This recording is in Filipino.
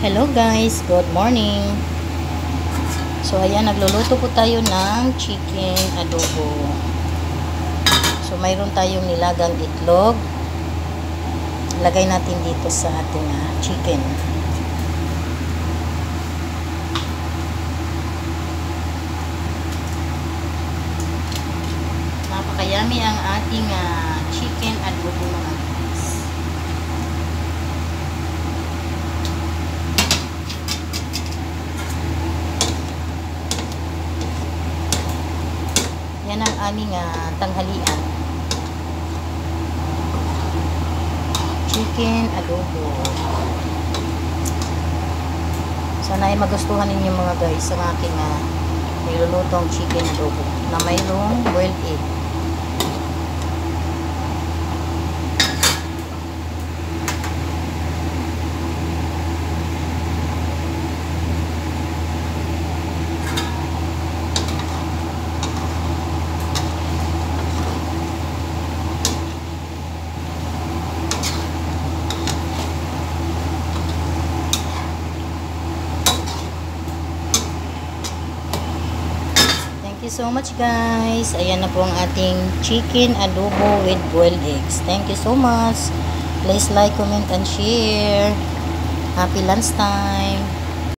Hello guys, good morning. So ayan, nagluluto po tayo ng chicken adobo. So mayroon tayong nilagang itlog. Lagay natin dito sa ating chicken. Napakayami ang ating chicken adobo mga guys. Yan ang aming tanghalian. Chicken adobo. Sana ay magustuhan ninyo mga guys ang aking nilulutong chicken adobo na mayroong boiled egg. Thank you so much guys. Ayan na po ang ating chicken adobo with boiled eggs. Thank you so much. Please like, comment, and share. Happy lunchtime.